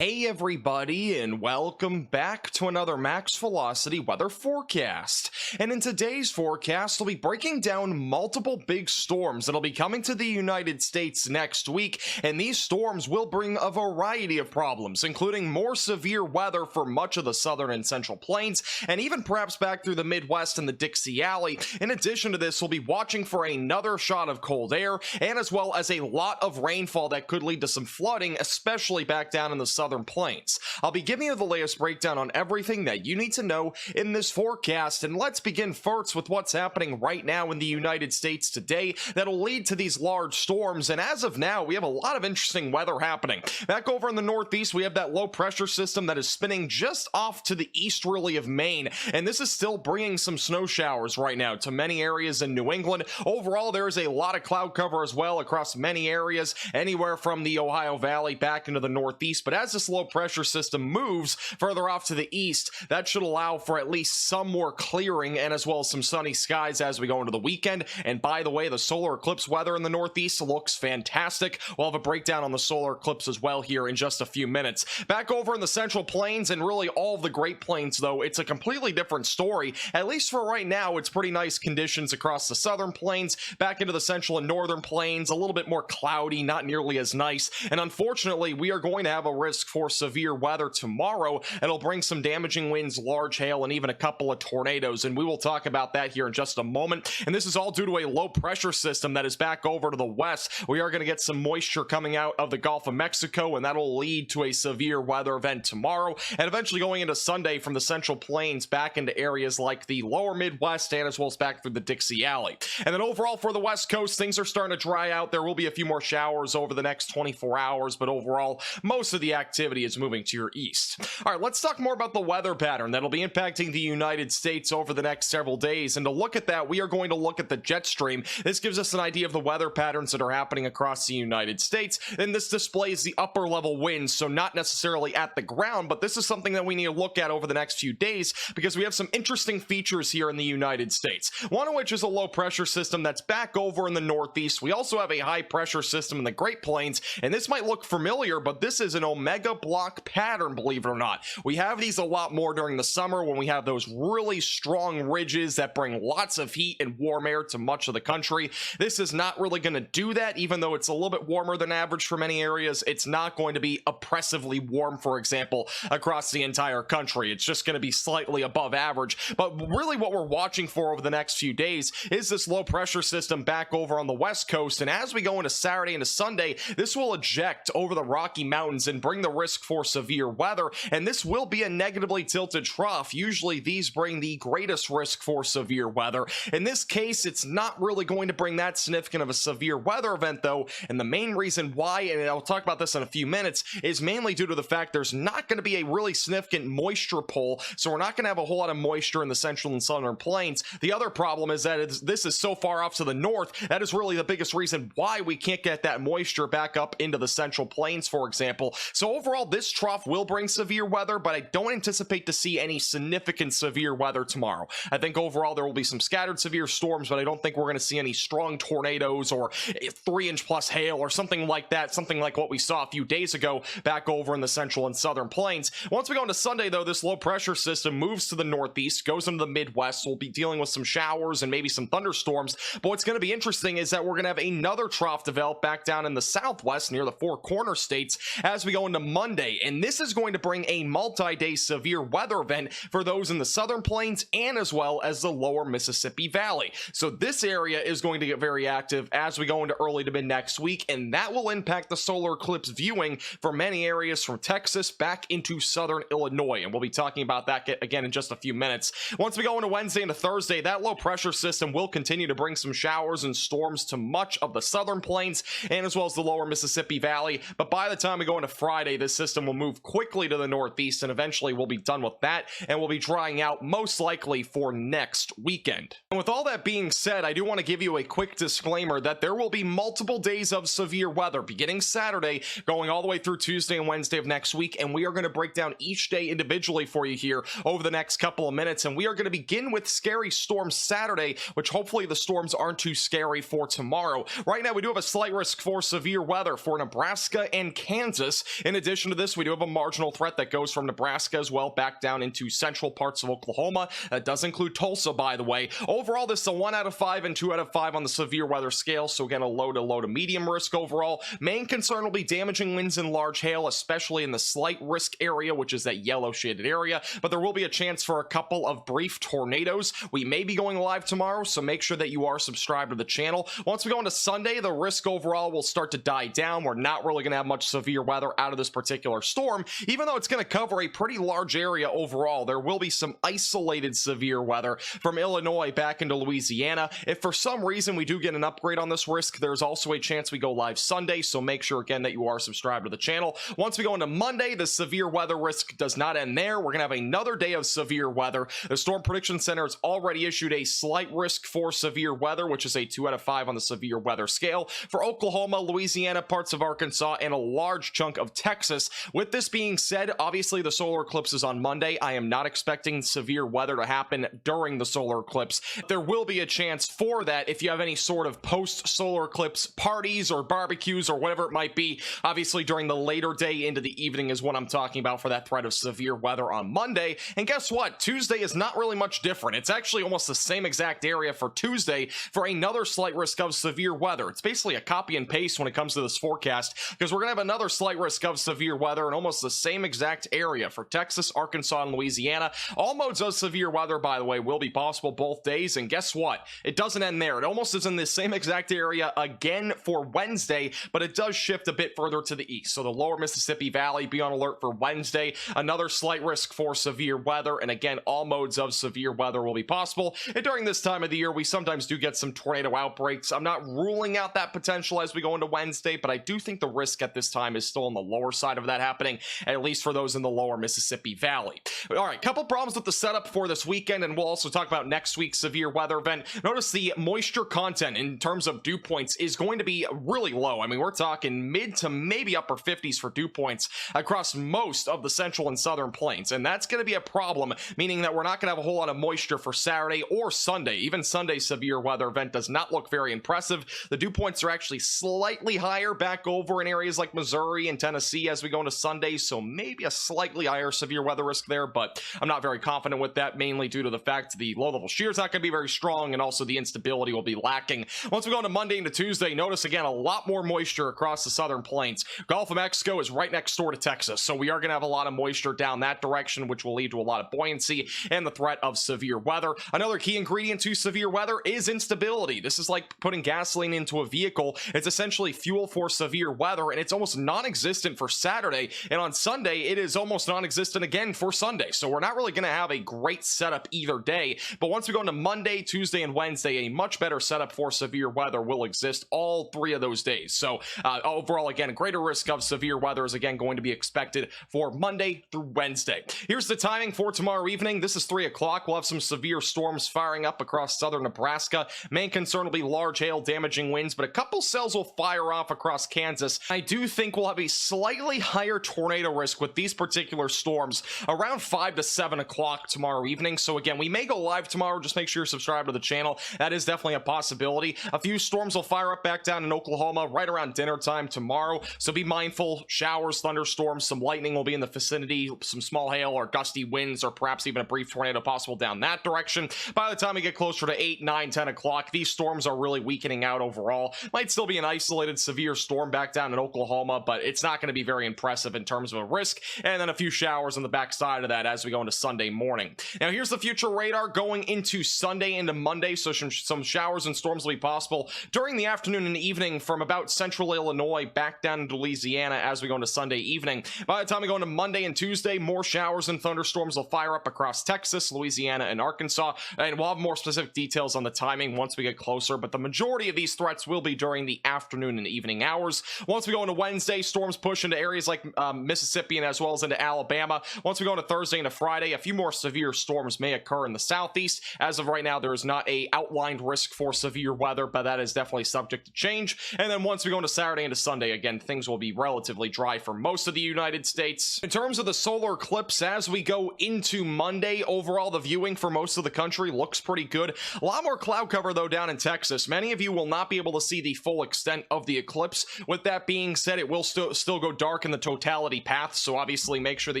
Hey everybody, and welcome back to another Max Velocity weather forecast. And in today's forecast, we'll be breaking down multiple big storms that'll be coming to the United States next week, and these storms will bring a variety of problems, including more severe weather for much of the southern and central plains, and even perhaps back through the Midwest and the Dixie Alley. In addition to this, we'll be watching for another shot of cold air, and as well as a lot of rainfall that could lead to some flooding, especially back down in the southern plains. I'll be giving you the latest breakdown on everything that you need to know in this forecast, and let's begin first with what's happening right now in the United States today that'll lead to these large storms. And as of now, we have a lot of interesting weather happening. Back over in the Northeast, we have that low pressure system that is spinning just off to the east really of Maine, and this is still bringing some snow showers right now to many areas in New England. Overall, there is a lot of cloud cover as well across many areas, anywhere from the Ohio Valley back into the Northeast. But as this low pressure system moves further off to the east, that should allow for at least some more clearing and as well as some sunny skies as we go into the weekend. And by the way, the solar eclipse weather in the Northeast looks fantastic. We'll have a breakdown on the solar eclipse as well here in just a few minutes. Back over in the Central Plains and really all of the Great Plains, though, it's a completely different story. At least for right now, it's pretty nice conditions across the Southern Plains, back into the Central and Northern Plains, a little bit more cloudy, not nearly as nice. And unfortunately, we are going to have a risk for severe weather tomorrow. It'll bring some damaging winds, large hail, and even a couple of tornadoes, and we will talk about that here in just a moment. And this is all due to a low pressure system that is back over to the west. We are going to get some moisture coming out of the Gulf of Mexico, and that'll lead to a severe weather event tomorrow, and eventually going into Sunday from the Central Plains back into areas like the lower Midwest and as well as back through the Dixie Alley. And then overall for the West Coast, things are starting to dry out. There will be a few more showers over the next 24 hours, but overall, most of the activity is moving to your east. All right, let's talk more about the weather pattern that'll be impacting the United States over the next several days. And to look at that, we are going to look at the jet stream. This gives us an idea of the weather patterns that are happening across the United States. And this displays the upper level winds, so not necessarily at the ground, but this is something that we need to look at over the next few days because we have some interesting features here in the United States. One of which is a low pressure system that's back over in the Northeast. We also have a high pressure system in the Great Plains, and this might look familiar, but this is an omega block pattern, believe it or not. We have these a lot more during the summer when we have those really strong ridges that bring lots of heat and warm air to much of the country. This is not really going to do that, even though it's a little bit warmer than average for many areas. It's not going to be oppressively warm, for example, across the entire country. It's just going to be slightly above average. But really what we're watching for over the next few days is this low pressure system back over on the West Coast. And as we go into Saturday into Sunday, this will eject over the Rocky Mountains and bring the risk for severe weather, and this will be a negatively tilted trough. Usually these bring the greatest risk for severe weather. In this case, it's not really going to bring that significant of a severe weather event though, and the main reason why, and I'll talk about this in a few minutes, is mainly due to the fact there's not going to be a really significant moisture pull, so we're not going to have a whole lot of moisture in the central and southern plains. The other problem is that this is so far off to the north, that is really the biggest reason why we can't get that moisture back up into the central plains, for example. So overall, this trough will bring severe weather, but I don't anticipate to see any significant severe weather tomorrow. I think overall there will be some scattered severe storms, but I don't think we're going to see any strong tornadoes or 3-inch plus hail or something like that, something like what we saw a few days ago back over in the central and southern plains. Once we go into Sunday though, this low pressure system moves to the Northeast, goes into the Midwest. We'll be dealing with some showers and maybe some thunderstorms, but what's going to be interesting is that we're going to have another trough develop back down in the Southwest near the Four Corner states as we go into Monday, and this is going to bring a multi-day severe weather event for those in the southern plains and as well as the lower Mississippi Valley. So this area is going to get very active as we go into early to mid next week, and that will impact the solar eclipse viewing for many areas from Texas back into southern Illinois, and we'll be talking about that again in just a few minutes. Once we go into Wednesday into Thursday, that low pressure system will continue to bring some showers and storms to much of the southern plains and as well as the lower Mississippi Valley, but by the time we go into Friday, this system will move quickly to the Northeast, and eventually we'll be done with that, and we'll be drying out most likely for next weekend. And with all that being said, I do want to give you a quick disclaimer that there will be multiple days of severe weather beginning Saturday, going all the way through Tuesday and Wednesday of next week, and we are going to break down each day individually for you here over the next couple of minutes. And we are going to begin with scary storms Saturday, which hopefully the storms aren't too scary for tomorrow. Right now we do have a slight risk for severe weather for Nebraska and Kansas, in addition addition to this, we do have a marginal threat that goes from Nebraska as well back down into central parts of Oklahoma. That does include Tulsa, by the way. Overall, this is a 1 out of 5 and 2 out of 5 on the severe weather scale, so again, a low to medium risk overall. Main concern will be damaging winds and large hail, especially in the slight risk area, which is that yellow shaded area, but there will be a chance for a couple of brief tornadoes. We may be going live tomorrow, so make sure that you are subscribed to the channel. Once we go into Sunday, the risk overall will start to die down. We're not really going to have much severe weather out of this particular storm, even though it's going to cover a pretty large area overall. There will be some isolated severe weather from Illinois back into Louisiana. If for some reason we do get an upgrade on this risk, there's also a chance we go live Sunday, so make sure again that you are subscribed to the channel. Once we go into Monday, the severe weather risk does not end there. We're going to have another day of severe weather. The Storm Prediction Center has already issued a slight risk for severe weather, which is a 2 out of 5 on the severe weather scale for Oklahoma, Louisiana, parts of Arkansas, and a large chunk of Texas. With this being said, obviously the solar eclipse is on Monday. I am not expecting severe weather to happen during the solar eclipse. There will be a chance for that if you have any sort of post-solar eclipse parties or barbecues or whatever it might be. Obviously during the later day into the evening is what I'm talking about for that threat of severe weather on Monday. And guess what? Tuesday is not really much different. It's actually almost the same exact area for Tuesday for another slight risk of severe weather. It's basically a copy and paste when it comes to this forecast, because we're going to have another slight risk of severe weather in almost the same exact area for Texas, Arkansas, and Louisiana. All modes of severe weather, by the way, will be possible both days. And guess what? It doesn't end there. It almost is in the same exact area again for Wednesday, but it does shift a bit further to the east. So the lower Mississippi Valley, be on alert for Wednesday. Another slight risk for severe weather. And again, all modes of severe weather will be possible. And during this time of the year, we sometimes do get some tornado outbreaks. I'm not ruling out that potential as we go into Wednesday, but I do think the risk at this time is still on the lower side of that happening, at least for those in the lower Mississippi Valley. All right, couple problems with the setup for this weekend, and we'll also talk about next week's severe weather event. Notice the moisture content in terms of dew points is going to be really low. I mean, we're talking mid to maybe upper 50s for dew points across most of the central and southern plains, and that's going to be a problem, meaning that we're not going to have a whole lot of moisture for Saturday or Sunday. Even Sunday's severe weather event does not look very impressive. The dew points are actually slightly higher back over in areas like Missouri and Tennessee as we go into Sunday, so maybe a slightly higher severe weather risk there, but I'm not very confident with that, mainly due to the fact the low-level shear is not going to be very strong, and also the instability will be lacking. Once we go into Monday into Tuesday, notice again a lot more moisture across the southern plains. Gulf of Mexico is right next door to Texas, so we are going to have a lot of moisture down that direction, which will lead to a lot of buoyancy and the threat of severe weather. Another key ingredient to severe weather is instability. This is like putting gasoline into a vehicle. It's essentially fuel for severe weather, and it's almost non-existent for Saturday, and on Sunday it is almost non-existent again for Sunday. So we're not really going to have a great setup either day, but once we go into Monday, Tuesday, and Wednesday, a much better setup for severe weather will exist all 3 of those days. So overall, again, a greater risk of severe weather is again going to be expected for Monday through Wednesday. Here's the timing for tomorrow evening. This is 3 o'clock. We'll have some severe storms firing up across southern Nebraska. Main concern will be large hail, damaging winds, but a couple cells will fire off across Kansas. I do think we'll have a slightly higher tornado risk with these particular storms around 5 to 7 o'clock tomorrow evening. So again, we may go live tomorrow. Just make sure you're subscribed to the channel. That is definitely a possibility. A few storms will fire up back down in Oklahoma right around dinner time tomorrow, so be mindful. Showers, thunderstorms, some lightning will be in the vicinity, some small hail or gusty winds, or perhaps even a brief tornado possible down that direction. By the time we get closer to 8, 9, 10 o'clock, these storms are really weakening out overall. Might still be an isolated severe storm back down in Oklahoma, but it's not going to be very impressive in terms of a risk, and then a few showers on the backside of that as we go into Sunday morning. Now here's the future radar going into Sunday into Monday, so some showers and storms will be possible during the afternoon and evening from about central Illinois back down into Louisiana as we go into Sunday evening. By the time we go into Monday and Tuesday, more showers and thunderstorms will fire up across Texas, Louisiana, and Arkansas, and we'll have more specific details on the timing once we get closer, but the majority of these threats will be during the afternoon and evening hours. Once we go into Wednesday, storms push into areas like Mississippi and as well as into Alabama. Once we go into Thursday and Friday, a few more severe storms may occur in the southeast. As of right now, there is not a outlined risk for severe weather, but that is definitely subject to change. And then once we go into Saturday into Sunday, again, things will be relatively dry for most of the United States. In terms of the solar eclipse, as we go into Monday, overall, the viewing for most of the country looks pretty good. A lot more cloud cover, though, down in Texas. Many of you will not be able to see the full extent of the eclipse. With that being said, it will still go dark darken the totality path, so obviously make sure that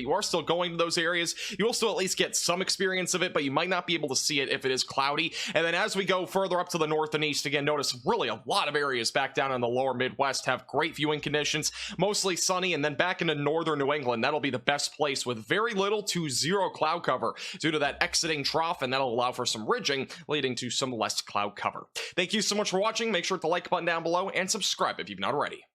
you are still going to those areas. You will still at least get some experience of it, but you might not be able to see it if it is cloudy. And then as we go further up to the north and east, again, notice really a lot of areas back down in the lower Midwest have great viewing conditions, mostly sunny, and then back into northern New England, that'll be the best place with very little to zero cloud cover due to that exiting trough, and that'll allow for some ridging, leading to some less cloud cover. Thank you so much for watching. Make sure to like the button down below and subscribe if you've not already.